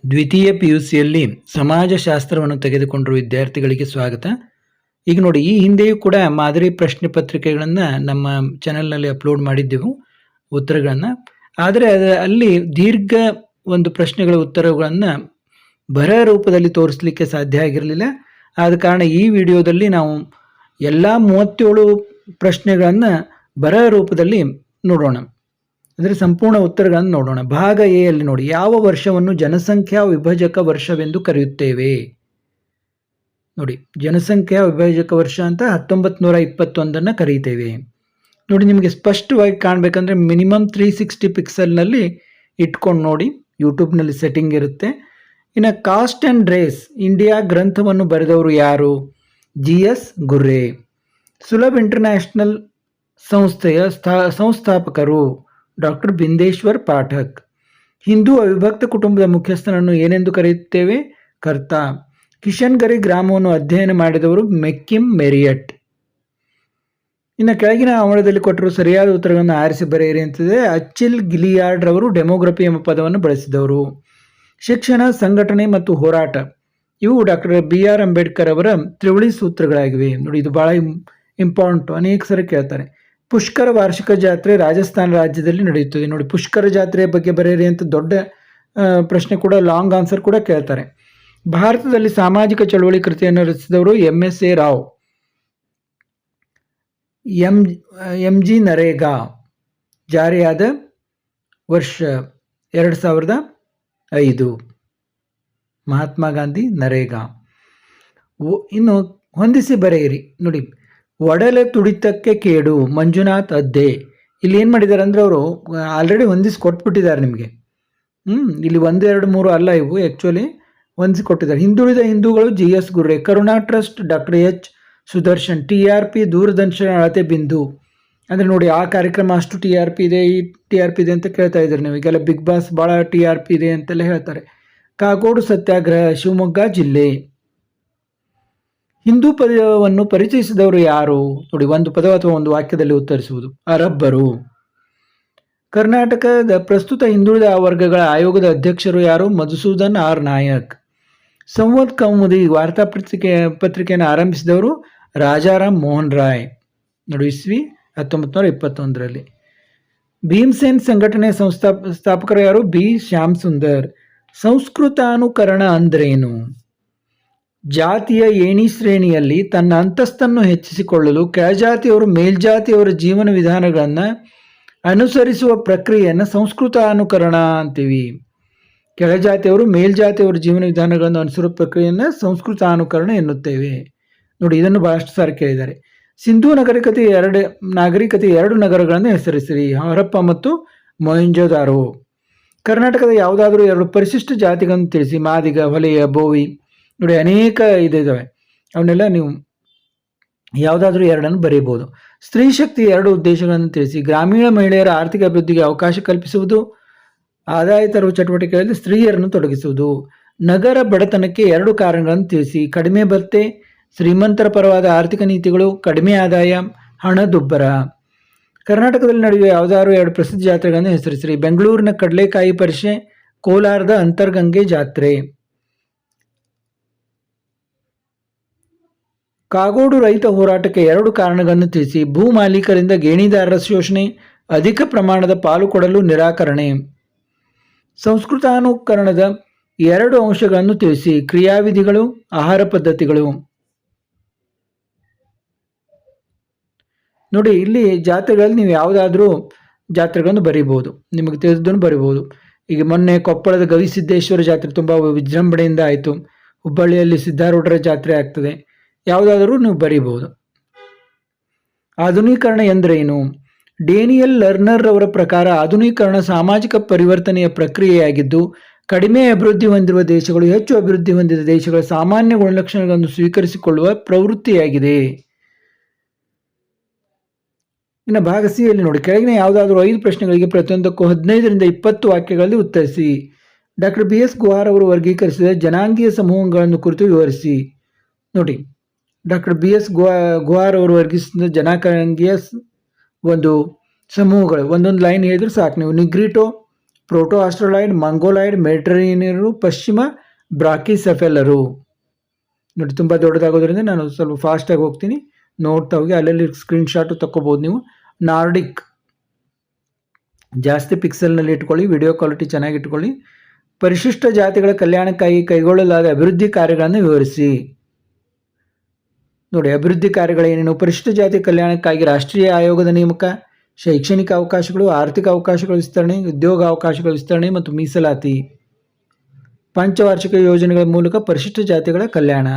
ದ್ವಿತೀಯ PUCಯಲ್ಲಿ ಸಮಾಜಶಾಸ್ತ್ರವನ್ನು ತೆಗೆದುಕೊಂಡಿರುವ ವಿದ್ಯಾರ್ಥಿಗಳಿಗೆ ಸ್ವಾಗತ. ಈಗ ನೋಡಿ, ಈ ಹಿಂದೆಯೂ ಕೂಡ ಮಾದರಿ ಪ್ರಶ್ನೆ ಪತ್ರಿಕೆಗಳನ್ನು ನಮ್ಮ ಚಾನೆಲ್ನಲ್ಲಿ ಅಪ್ಲೋಡ್ ಮಾಡಿದ್ದೆವು ಉತ್ತರಗಳನ್ನು. ಆದರೆ ಅಲ್ಲಿ ದೀರ್ಘ ಒಂದು ಪ್ರಶ್ನೆಗಳ ಉತ್ತರಗಳನ್ನು ಬರಹ ರೂಪದಲ್ಲಿ ತೋರಿಸಲಿಕ್ಕೆ ಸಾಧ್ಯ ಆಗಿರಲಿಲ್ಲ. ಆದ ಕಾರಣ ಈ ವಿಡಿಯೋದಲ್ಲಿ ನಾವು ಎಲ್ಲ 37 ಪ್ರಶ್ನೆಗಳನ್ನು ಬರಹ ರೂಪದಲ್ಲಿ ನೋಡೋಣ. ಅಂದರೆ ಸಂಪೂರ್ಣ ಉತ್ತರಗಳನ್ನು ನೋಡೋಣ. ಭಾಗ ಎ ಅಲ್ಲಿ ನೋಡಿ, ಯಾವ ವರ್ಷವನ್ನು ಜನಸಂಖ್ಯಾ ವಿಭಜಕ ವರ್ಷವೆಂದು ಕರೆಯುತ್ತೇವೆ? ನೋಡಿ, ಜನಸಂಖ್ಯಾ ವಿಭಜಕ ವರ್ಷ ಅಂತ 1921 ಕರೀತೇವೆ. ನೋಡಿ, ನಿಮಗೆ ಸ್ಪಷ್ಟವಾಗಿ ಕಾಣಬೇಕಂದ್ರೆ ಮಿನಿಮಮ್ 360 ಪಿಕ್ಸೆಲ್ನಲ್ಲಿ ಇಟ್ಕೊಂಡು ನೋಡಿ. ಯೂಟ್ಯೂಬ್ನಲ್ಲಿ ಸೆಟ್ಟಿಂಗ್ ಇರುತ್ತೆ. ಇನ್ನು ಕಾಸ್ಟ್ ಆ್ಯಂಡ್ ರೇಸ್ ಇಂಡಿಯಾ ಗ್ರಂಥವನ್ನು ಬರೆದವರು ಯಾರು? GS ಗುರ್ರೆ. ಸುಲಭ್ ಇಂಟರ್ನ್ಯಾಷನಲ್ ಸಂಸ್ಥೆಯ ಸಂಸ್ಥಾಪಕರು ಡಾಕ್ಟರ್ ಬಿಂದೇಶ್ವರ್ ಪಾಠಕ್. ಹಿಂದೂ ಅವಿಭಕ್ತ ಕುಟುಂಬದ ಮುಖ್ಯಸ್ಥನನ್ನು ಏನೆಂದು ಕರೆಯುತ್ತೇವೆ? ಕರ್ತ. ಕಿಶನ್ಗರಿ ಗ್ರಾಮವನ್ನು ಅಧ್ಯಯನ ಮಾಡಿದವರು ಮೆಕ್ಕಿಮ್ ಮೆರಿಯಟ್. ಇನ್ನು ಕೆಳಗಿನ ಆವರಣದಲ್ಲಿ ಕೊಟ್ಟರು ಸರಿಯಾದ ಉತ್ತರಗಳನ್ನು ಆರಿಸಿ ಬರೆಯಿರಿ ಅಂತಿದೆ. ಅಚ್ಚಿಲ್ ಗಿಲಿಯಾರ್ಡ್ ರವರು ಡೆಮೋಗ್ರಫಿ ಎಂಬ ಪದವನ್ನು ಬಳಸಿದವರು. ಶಿಕ್ಷಣ, ಸಂಘಟನೆ ಮತ್ತು ಹೋರಾಟ ಇವು ಡಾಕ್ಟರ್ BR ಅಂಬೇಡ್ಕರ್ ಅವರ ತ್ರಿವಳಿ ಸೂತ್ರಗಳಾಗಿವೆ. ನೋಡಿ, ಇದು ಬಹಳ ಇಂಪಾರ್ಟೆಂಟ್, ಅನೇಕ ಸರಿ ಕೇಳ್ತಾರೆ. ಪುಷ್ಕರ ವಾರ್ಷಿಕ ಜಾತ್ರೆ ರಾಜಸ್ಥಾನ ರಾಜ್ಯದಲ್ಲಿ ನಡೆಯುತ್ತದೆ. ನೋಡಿ, ಪುಷ್ಕರ ಜಾತ್ರೆಯ ಬಗ್ಗೆ ಬರೆಯಿರಿ ಅಂತ ದೊಡ್ಡ ಪ್ರಶ್ನೆ ಕೂಡ, ಲಾಂಗ್ ಆನ್ಸರ್ ಕೂಡ ಕೇಳ್ತಾರೆ. ಭಾರತದಲ್ಲಿ ಸಾಮಾಜಿಕ ಚಳವಳಿ ಕೃತಿಯನ್ನು ರಚಿಸಿದವರು MSA ರಾವ್. MG ನರೇಗಾ ಜಾರಿಯಾದ ವರ್ಷ 2005. ಮಹಾತ್ಮ ಗಾಂಧಿ ನರೇಗಾ. ಇನ್ನು ಹೊಂದಿಸಿ ಬರೆಯಿರಿ. ನೋಡಿ, ಒಡಲೆ ತುಡಿತಕ್ಕೆ ಕೇಡು ಮಂಜುನಾಥ್ ಅದ್ದೆ. ಇಲ್ಲಿ ಏನು ಮಾಡಿದ್ದಾರೆ ಅಂದರೆ ಅವರು ಆಲ್ರೆಡಿ ಹೊಂದಿಸಿ ಕೊಟ್ಬಿಟ್ಟಿದ್ದಾರೆ ನಿಮಗೆ. ಇಲ್ಲಿ 1, 2, 3 ಅಲ್ಲ, ಇವು ಆ್ಯಕ್ಚುಲಿ ಹೊಂದಿಸಿ ಕೊಟ್ಟಿದ್ದಾರೆ. ಹಿಂದುಳಿದ ಹಿಂದೂಗಳು GS Gurre. Karuna trust doctor H Sudarshan. TRP ದೂರದರ್ಶನ ಅಳತೆ ಬಿಂದು. ಅಂದರೆ ನೋಡಿ, ಆ ಕಾರ್ಯಕ್ರಮ ಅಷ್ಟು TRP ಇದೆ, ಈ TRP ಇದೆ ಅಂತ ಕೇಳ್ತಾ ಇದ್ದಾರೆ ನೀವು. ಈಗೆಲ್ಲ ಬಿಗ್ ಬಾಸ್ ಭಾಳ TRP ಇದೆ ಅಂತೆಲ್ಲ ಹೇಳ್ತಾರೆ. ಕಾಗೋಡು ಸತ್ಯಾಗ್ರಹ ಶಿವಮೊಗ್ಗ ಜಿಲ್ಲೆ. ಹಿಂದೂ ಪದವನ್ನು ಪರಿಚಯಿಸಿದವರು ಯಾರು? ನೋಡಿ, ಒಂದು ಪದ ಅಥವಾ ಒಂದು ವಾಕ್ಯದಲ್ಲಿ ಉತ್ತರಿಸುವುದು. ಅರಬ್ಬರು. ಕರ್ನಾಟಕದ ಪ್ರಸ್ತುತ ಹಿಂದುಳಿದ ವರ್ಗಗಳ ಆಯೋಗದ ಅಧ್ಯಕ್ಷರು ಯಾರು? ಮಧುಸೂದನ್ R ನಾಯಕ್. ಸಂವದ್ ಕೌಮುದಿ ವಾರ್ತಾ ಪತ್ರಿಕೆಯನ್ನು ಆರಂಭಿಸಿದವರು ರಾಜಾರಾಮ್ ಮೋಹನ್ ರಾಯ್. ನೋಡಿ, ಇಸ್ವಿ 1921. ಭೀಮ್ಸೇನ್ ಸಂಘಟನೆ ಸ್ಥಾಪಕರು ಯಾರು? B ಶ್ಯಾಮ್ ಸುಂದರ್. ಸಂಸ್ಕೃತಾನುಕರಣ ಅಂದ್ರೇನು? ಜಾತಿಯ ಏಣಿ ಶ್ರೇಣಿಯಲ್ಲಿ ತನ್ನ ಅಂತಸ್ತನ್ನು ಹೆಚ್ಚಿಸಿಕೊಳ್ಳಲು ಕೆಳಜಾತಿಯವರು ಮೇಲ್ಜಾತಿಯವರ ಜೀವನ ವಿಧಾನಗಳನ್ನು ಅನುಸರಿಸುವ ಪ್ರಕ್ರಿಯೆಯನ್ನು ಸಂಸ್ಕೃತಾನುಕರಣ ಅಂತೀವಿ. ಕೆಳಜಾತಿಯವರು ಮೇಲ್ಜಾತಿಯವರ ಜೀವನ ವಿಧಾನಗಳನ್ನು ಅನುಸರಿಸುವ ಪ್ರಕ್ರಿಯೆಯನ್ನು ಸಂಸ್ಕೃತಾನುಕರಣ ಎನ್ನುತ್ತೇವೆ. ನೋಡಿ, ಇದನ್ನು ಬಹಳಷ್ಟು ಸಾರಿ ಕೇಳಿದ್ದಾರೆ. ಸಿಂಧೂ ನಾಗರಿಕತೆ 2 ನಗರಗಳನ್ನು ಹೆಸರಿಸಿರಿ. ಹರಪ್ಪ ಮತ್ತು ಮೊಹೆಂಜೊದಾರೋ. ಕರ್ನಾಟಕದ ಯಾವುದಾದ್ರೂ 2 ಪರಿಶಿಷ್ಟ ಜಾತಿಗಳನ್ನು ತಿಳಿಸಿ. ಮಾದಿಗ, ಹೊಲೆಯ, ಬೋವಿ. ನೋಡಿ, ಅನೇಕ ಇದಾವೆ, ಅವನ್ನೆಲ್ಲ ನೀವು ಯಾವುದಾದ್ರೂ 2 ಬರೀಬಹುದು. ಸ್ತ್ರೀ ಶಕ್ತಿ 2 ಉದ್ದೇಶಗಳನ್ನು ತಿಳಿಸಿ. ಗ್ರಾಮೀಣ ಮಹಿಳೆಯರ ಆರ್ಥಿಕ ಅಭಿವೃದ್ಧಿಗೆ ಅವಕಾಶ ಕಲ್ಪಿಸುವುದು. ಆದಾಯ ತರುವ ಚಟುವಟಿಕೆಗಳಲ್ಲಿ ಸ್ತ್ರೀಯರನ್ನು ತೊಡಗಿಸುವುದು. ನಗರ ಬಡತನಕ್ಕೆ 2 ಕಾರಣಗಳನ್ನು ತಿಳಿಸಿ. ಕಡಿಮೆ ಭತ್ಯೆ, ಶ್ರೀಮಂತರ ಪರವಾದ ಆರ್ಥಿಕ ನೀತಿಗಳು, ಕಡಿಮೆ ಆದಾಯ, ಹಣದುಬ್ಬರ. ಕರ್ನಾಟಕದಲ್ಲಿ ನಡೆಯುವ ಯಾವುದಾದ್ರೂ 2 ಪ್ರಸಿದ್ಧ ಜಾತ್ರೆಗಳನ್ನು ಹೆಸರಿಸಿರಿ. ಬೆಂಗಳೂರಿನ ಕಡಲೆಕಾಯಿ ಪರಿಷೆ, ಕೋಲಾರದ ಅಂತರ್ಗಂಗೆ ಜಾತ್ರೆ. ಕಾಗೋಡು ರೈತ ಹೋರಾಟಕ್ಕೆ 2 ಕಾರಣಗಳನ್ನು ತಿಳಿಸಿ. ಭೂ ಮಾಲೀಕರಿಂದ ಗೇಣಿದಾರರ ಶೋಷಣೆ, ಅಧಿಕ ಪ್ರಮಾಣದ ಪಾಲು ಕೊಡಲು ನಿರಾಕರಣೆ. ಸಂಸ್ಕೃತಾನುಕರಣದ 2 ಅಂಶಗಳನ್ನು ತಿಳಿಸಿ. ಕ್ರಿಯಾವಿಧಿಗಳು, ಆಹಾರ ಪದ್ಧತಿಗಳು. ನೋಡಿ, ಇಲ್ಲಿ ಜಾತ್ರೆಗಳಲ್ಲಿ ನೀವು ಯಾವುದಾದ್ರೂ ಜಾತ್ರೆಗಳನ್ನು ಬರೀಬಹುದು, ನಿಮಗೆ ತಿಳಿದನ್ನು ಬರೀಬಹುದು. ಈಗ ಮೊನ್ನೆ ಕೊಪ್ಪಳದ ಗವಿಸಿದ್ದೇಶ್ವರ ಜಾತ್ರೆ ತುಂಬ ವಿಜೃಂಭಣೆಯಿಂದ ಆಯಿತು. ಹುಬ್ಬಳ್ಳಿಯಲ್ಲಿ ಸಿದ್ಧಾರೂಢರ ಜಾತ್ರೆ ಆಗ್ತದೆ. ಯಾವುದಾದರೂ ನೀವು ಬರೀಬಹುದು. ಆಧುನೀಕರಣ ಎಂದರೇನು? ಡೇನಿಯಲ್ ಲರ್ನರ್ ಅವರ ಪ್ರಕಾರ ಆಧುನೀಕರಣ ಸಾಮಾಜಿಕ ಪರಿವರ್ತನೆಯ ಪ್ರಕ್ರಿಯೆಯಾಗಿದ್ದು, ಕಡಿಮೆ ಅಭಿವೃದ್ಧಿ ಹೊಂದಿರುವ ದೇಶಗಳು ಹೆಚ್ಚು ಅಭಿವೃದ್ಧಿ ಹೊಂದಿದ ದೇಶಗಳ ಸಾಮಾನ್ಯ ಗುಣಲಕ್ಷಣಗಳನ್ನು ಸ್ವೀಕರಿಸಿಕೊಳ್ಳುವ ಪ್ರವೃತ್ತಿಯಾಗಿದೆ. ಇನ್ನು ಭಾಗ ಸಿ ಯಲ್ಲಿ ನೋಡಿ, ಕೆಳಗಿನ ಯಾವುದಾದ್ರೂ 5 ಪ್ರಶ್ನೆಗಳಿಗೆ ಪ್ರತಿಯೊಂದಕ್ಕೂ 15 ರಿಂದ 20 ವಾಕ್ಯಗಳಲ್ಲಿ ಉತ್ತರಿಸಿ. ಡಾಕ್ಟರ್ BS ಗುಹಾರ್ ಅವರು ವರ್ಗೀಕರಿಸಿದ ಜನಾಂಗೀಯ ಸಮೂಹಗಳನ್ನು ಕುರಿತು ವಿವರಿಸಿ. ನೋಡಿ, ಡಾಕ್ಟರ್ BS ಗುಹಾರ್ ಅವರು ವರ್ಗೀಕರಿಸಿದ ಜನಾಂಗೀಯ ಒಂದು ಸಮೂಹಗಳು ಒಂದೊಂದು ಲೈನ್ ಹೇಳಿದ್ರು ಸಾಕು ನೀವು. ನಿಗ್ರಿಟೋ, ಪ್ರೋಟೋ ಆಸ್ಟ್ರೋಲಾಯ್ಡ್, ಮಂಗೋಲಾಯ್ಡ್, ಮೆಡಿಟರೇನಿಯರು, ಪಶ್ಚಿಮ ಬ್ರಾಕಿಸೆಫೆಲರು. ನೋಡಿ ತುಂಬ ದೊಡ್ಡದಾಗೋದ್ರಿಂದ ನಾನು ಸ್ವಲ್ಪ ಫಾಸ್ಟಾಗಿ ಹೋಗ್ತೀನಿ, ನೋಡ್ತಾ ಹೋಗಿ. ಅಲ್ಲಲ್ಲಿ ಸ್ಕ್ರೀನ್ಶಾಟು ತಗೋಬೋದು ನೀವು. ನಾರ್ಡಿಕ್, ಜಾಸ್ತಿ ಪಿಕ್ಸೆಲ್ನಲ್ಲಿ ಇಟ್ಕೊಳ್ಳಿ, ವಿಡಿಯೋ ಕ್ವಾಲಿಟಿ ಚೆನ್ನಾಗಿ ಇಟ್ಕೊಳ್ಳಿ. ಪರಿಶಿಷ್ಟ ಜಾತಿಗಳ ಕಲ್ಯಾಣಕ್ಕಾಗಿ ಕೈಗೊಳ್ಳಲಾದ ಅಭಿವೃದ್ಧಿ ಕಾರ್ಯಗಳನ್ನು ವಿವರಿಸಿ. ನೋಡಿ, ಅಭಿವೃದ್ಧಿ ಕಾರ್ಯಗಳೇನೇನು? ಪರಿಶಿಷ್ಟ ಜಾತಿ ಕಲ್ಯಾಣಕ್ಕಾಗಿ ರಾಷ್ಟ್ರೀಯ ಆಯೋಗದ ನೇಮಕ, ಶೈಕ್ಷಣಿಕ ಅವಕಾಶಗಳು, ಆರ್ಥಿಕ ಅವಕಾಶಗಳ ವಿಸ್ತರಣೆ, ಉದ್ಯೋಗ ಅವಕಾಶಗಳ ವಿಸ್ತರಣೆ ಮತ್ತು ಮೀಸಲಾತಿ. ಪಂಚವಾರ್ಷಿಕ ಯೋಜನೆಗಳ ಮೂಲಕ ಪರಿಶಿಷ್ಟ ಜಾತಿಗಳ ಕಲ್ಯಾಣ.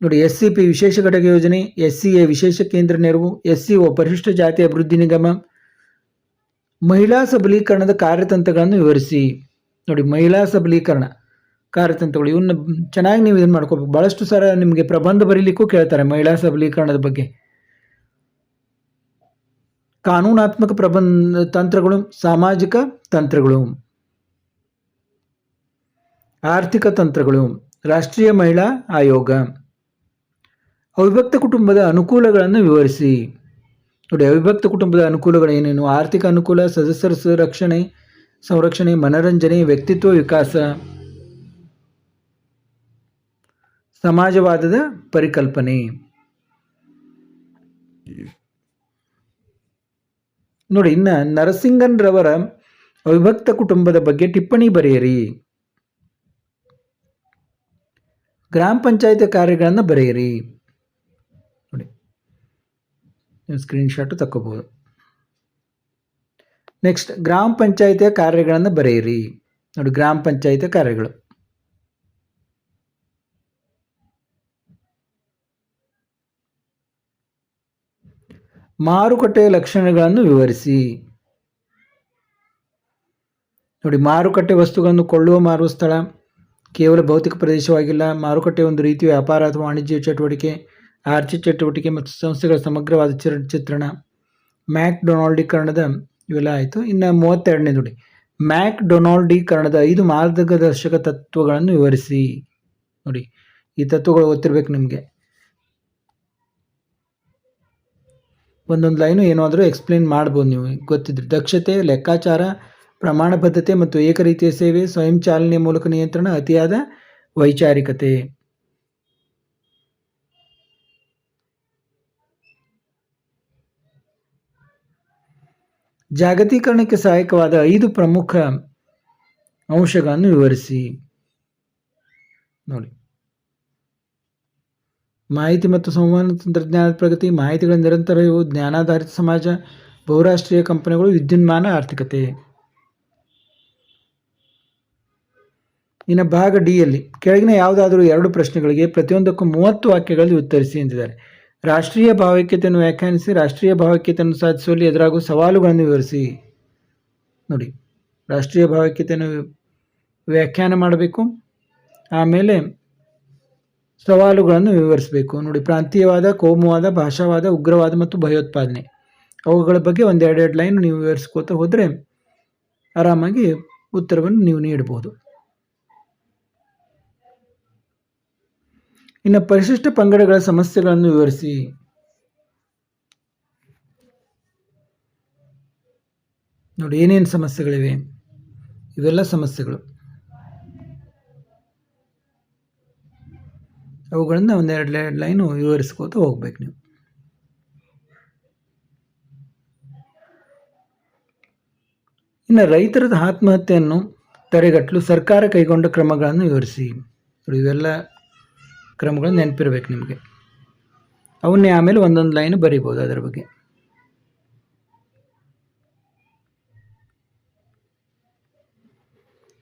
ನೋಡಿ, SCP ವಿಶೇಷ ಘಟಕ ಯೋಜನೆ, SCA ವಿಶೇಷ ಕೇಂದ್ರ ನೆರವು, SCO ಪರಿಶಿಷ್ಟ ಜಾತಿ ಅಭಿವೃದ್ಧಿ ನಿಗಮ. ಮಹಿಳಾ ಸಬಲೀಕರಣದ ಕಾರ್ಯತಂತ್ರಗಳನ್ನು ವಿವರಿಸಿ. ನೋಡಿ, ಮಹಿಳಾ ಸಬಲೀಕರಣ ಕಾರ್ಯತಂತ್ರಗಳು, ಇವನ್ನ ಚೆನ್ನಾಗಿ ನೀವು ಇದನ್ನು ಮಾಡ್ಕೋಬೇಕು. ಭಾಳಷ್ಟು ಸಲ ನಿಮಗೆ ಪ್ರಬಂಧ ಬರೀಲಿಕ್ಕೂ ಕೇಳ್ತಾರೆ ಮಹಿಳಾ ಸಬಲೀಕರಣದ ಬಗ್ಗೆ. ಕಾನೂನಾತ್ಮಕ ಪ್ರಬಂಧ ತಂತ್ರಗಳು, ಸಾಮಾಜಿಕ ತಂತ್ರಗಳು, ಆರ್ಥಿಕ ತಂತ್ರಗಳು, ರಾಷ್ಟ್ರೀಯ ಮಹಿಳಾ ಆಯೋಗ. ಅವಿಭಕ್ತ ಕುಟುಂಬದ ಅನುಕೂಲಗಳನ್ನು ವಿವರಿಸಿ. ನೋಡಿ, ಅವಿಭಕ್ತ ಕುಟುಂಬದ ಅನುಕೂಲಗಳು ಏನೇನು? ಆರ್ಥಿಕ ಅನುಕೂಲ, ಸದಸ್ಯರ ಸಂರಕ್ಷಣೆ, ಮನರಂಜನೆ, ವ್ಯಕ್ತಿತ್ವ ವಿಕಾಸ, ಸಮಾಜವಾದದ ಪರಿಕಲ್ಪನೆ. ನೋಡಿ, ಇನ್ನು ನರಸಿಂಗನ್ ರವರ ಅವಿಭಕ್ತ ಕುಟುಂಬದ ಬಗ್ಗೆ ಟಿಪ್ಪಣಿ ಬರೆಯಿರಿ. ಗ್ರಾಮ ಪಂಚಾಯತ್ ಕಾರ್ಯಗಳನ್ನು ಬರೆಯಿರಿ. ನೋಡಿ, ನೀವು ಸ್ಕ್ರೀನ್ಶಾಟು ತಗೋಬಹುದು. ನೆಕ್ಸ್ಟ್, ಗ್ರಾಮ ಪಂಚಾಯತಿಯ ಕಾರ್ಯಗಳನ್ನು ಬರೆಯಿರಿ. ನೋಡಿ, ಗ್ರಾಮ ಪಂಚಾಯತಿಯ ಕಾರ್ಯಗಳು. ಮಾರುಕಟ್ಟೆಯ ಲಕ್ಷಣಗಳನ್ನು ವಿವರಿಸಿ. ನೋಡಿ, ಮಾರುಕಟ್ಟೆ ವಸ್ತುಗಳನ್ನು ಕೊಳ್ಳುವ ಮಾರುವ ಸ್ಥಳ, ಕೇವಲ ಭೌತಿಕ ಪ್ರದೇಶವಾಗಿಲ್ಲ. ಮಾರುಕಟ್ಟೆ ಒಂದು ರೀತಿಯ ವ್ಯಾಪಾರ ಅಥವಾ ವಾಣಿಜ್ಯ ಚಟುವಟಿಕೆ, ಆರ್ಥಿಕ ಚಟುವಟಿಕೆ ಮತ್ತು ಸಂಸ್ಥೆಗಳ ಸಮಗ್ರವಾದ ಚಿತ್ರಣ. ಮ್ಯಾಕ್ ಡೊನಾಲ್ಡೀಕರಣದ ಇವೆಲ್ಲ ಆಯಿತು. ಇನ್ನು 32ನೇ ನೋಡಿ, ಮ್ಯಾಕ್ ಡೊನಾಲ್ಡೀಕರಣದ 5 ಮಾರ್ಗದರ್ಶಕ ತತ್ವಗಳನ್ನು ವಿವರಿಸಿ. ನೋಡಿ, ಈ ತತ್ವಗಳು ಗೊತ್ತಿರಬೇಕು ನಿಮಗೆ. ಒಂದೊಂದು ಲೈನು ಏನಾದರೂ ಎಕ್ಸ್ಪ್ಲೇನ್ ಮಾಡ್ಬೋದು ನೀವು ಗೊತ್ತಿದ್ರೆ. ದಕ್ಷತೆ, ಲೆಕ್ಕಾಚಾರ, ಪ್ರಮಾಣಬದ್ಧತೆ ಮತ್ತು ಏಕರೀತಿಯ ಸೇವೆ, ಸ್ವಯಂ ಚಾಲನೆಯ ಮೂಲಕ ನಿಯಂತ್ರಣ, ಅತಿಯಾದ ವೈಚಾರಿಕತೆ. ಜಾಗತೀಕರಣಕ್ಕೆ ಸಹಾಯಕವಾದ 5 ಪ್ರಮುಖ ಅಂಶಗಳನ್ನು ವಿವರಿಸಿ. ನೋಡಿ, ಮಾಹಿತಿ ಮತ್ತು ಸಂವಹನ ತಂತ್ರಜ್ಞಾನದ ಪ್ರಗತಿ, ಮಾಹಿತಿಗಳ ನಿರಂತರವು, ಜ್ಞಾನಾಧಾರಿತ ಸಮಾಜ, ಬಹುರಾಷ್ಟ್ರೀಯ ಕಂಪನಿಗಳು, ವಿದ್ಯುನ್ಮಾನ ಆರ್ಥಿಕತೆ. ಇನ್ನು ಭಾಗ ಡಿಯಲ್ಲಿ ಕೆಳಗಿನ ಯಾವುದಾದರೂ 2 ಪ್ರಶ್ನೆಗಳಿಗೆ ಪ್ರತಿಯೊಂದಕ್ಕೂ 30 ವಾಕ್ಯಗಳಲ್ಲಿ ಉತ್ತರಿಸಿ ಎಂದಿದ್ದಾರೆ. ರಾಷ್ಟ್ರೀಯ ಭಾವೈಕ್ಯತೆಯನ್ನು ವ್ಯಾಖ್ಯಾನಿಸಿ. ರಾಷ್ಟ್ರೀಯ ಭಾವೈಕ್ಯತೆಯನ್ನು ಸಾಧಿಸುವಲ್ಲಿ ಎದುರಾಗುವ ಸವಾಲುಗಳನ್ನು ವಿವರಿಸಿ. ನೋಡಿ, ರಾಷ್ಟ್ರೀಯ ಭಾವೈಕ್ಯತೆಯನ್ನು ವ್ಯಾಖ್ಯಾನ ಮಾಡಬೇಕು, ಆಮೇಲೆ ಸವಾಲುಗಳನ್ನು ವಿವರಿಸಬೇಕು. ನೋಡಿ, ಪ್ರಾಂತೀಯವಾದ, ಕೋಮುವಾದ, ಭಾಷಾವಾದ, ಉಗ್ರವಾದ ಮತ್ತು ಭಯೋತ್ಪಾದನೆ, ಅವುಗಳ ಬಗ್ಗೆ 1-2 ಲೈನ್ ನೀವು ವಿವರಿಸ್ಕೋತಾ ಹೋದರೆ ಆರಾಮಾಗಿ ಉತ್ತರವನ್ನು ನೀವು ನೀಡಬಹುದು. ಇನ್ನು ಪರಿಶಿಷ್ಟ ಪಂಗಡಗಳ ಸಮಸ್ಯೆಗಳನ್ನು ವಿವರಿಸಿ. ನೋಡಿ, ಏನೇನು ಸಮಸ್ಯೆಗಳಿವೆ, ಇವೆಲ್ಲ ಸಮಸ್ಯೆಗಳು, ಅವುಗಳನ್ನು 1-2 ಲೈನು ವಿವರಿಸ್ಕೋತ ಹೋಗ್ಬೇಕು ನೀವು. ಇನ್ನು ರೈತರ ಆತ್ಮಹತ್ಯೆಯನ್ನು ತಡೆಗಟ್ಟಲು ಸರ್ಕಾರ ಕೈಗೊಂಡ ಕ್ರಮಗಳನ್ನು ವಿವರಿಸಿ. ನೋಡಿ, ಇವೆಲ್ಲ ಕ್ರಮಗಳು ನೆನಪಿರ್ಬೇಕು ನಿಮಗೆ. ಅವನ್ನೇ ಆಮೇಲೆ 1-1 ಲೈನು ಬರೀಬೋದು ಅದರ ಬಗ್ಗೆ.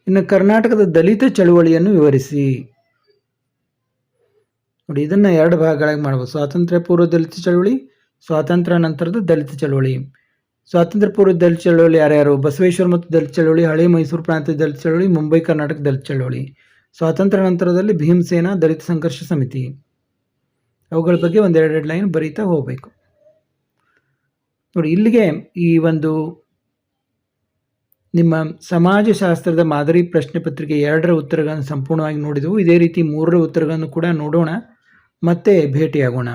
ಇನ್ನು ಕರ್ನಾಟಕದ ದಲಿತ ಚಳುವಳಿಯನ್ನು ವಿವರಿಸಿ. ನೋಡಿ, ಇದನ್ನು 2 ಭಾಗಗಳಾಗಿ ಮಾಡ್ಬೋದು. ಸ್ವಾತಂತ್ರ್ಯ ಪೂರ್ವ ದಲಿತ ಚಳವಳಿ, ಸ್ವಾತಂತ್ರ್ಯ ನಂತರದ ದಲಿತ ಚಳವಳಿ. ಸ್ವಾತಂತ್ರ್ಯ ಪೂರ್ವ ದಲಿತ ಚಳವಳಿ ಯಾರ್ಯಾರು? ಬಸವೇಶ್ವರ ಮತ್ತು ದಲಿತ ಚಳವಳಿ, ಹಳೆ ಮೈಸೂರು ಪ್ರಾಂತ್ಯದ ದಲಿತ ಚಳವಳಿ, ಮುಂಬೈ ಕರ್ನಾಟಕ ದಲಿತ ಚಳವಳಿ. ಸ್ವಾತಂತ್ರ್ಯ ನಂತರದಲ್ಲಿ ಭೀಮಸೇನಾ ದಲಿತ ಸಂಘರ್ಷ ಸಮಿತಿ. ಅವುಗಳ ಬಗ್ಗೆ 1-2 ಲೈನ್ ಬರೀತಾ ಹೋಗಬೇಕು. ನೋಡಿ, ಇಲ್ಲಿಗೆ ಈ ಒಂದು ನಿಮ್ಮ ಸಮಾಜಶಾಸ್ತ್ರದ ಮಾದರಿ ಪ್ರಶ್ನೆ ಪತ್ರಿಕೆ 2ರ ಉತ್ತರಗಳನ್ನು ಸಂಪೂರ್ಣವಾಗಿ ನೋಡಿದೆವು. ಇದೇ ರೀತಿ 3ರ ಉತ್ತರಗಳನ್ನು ಕೂಡ ನೋಡೋಣ, ಮತ್ತೆ ಭೇಟಿಯಾಗೋಣ.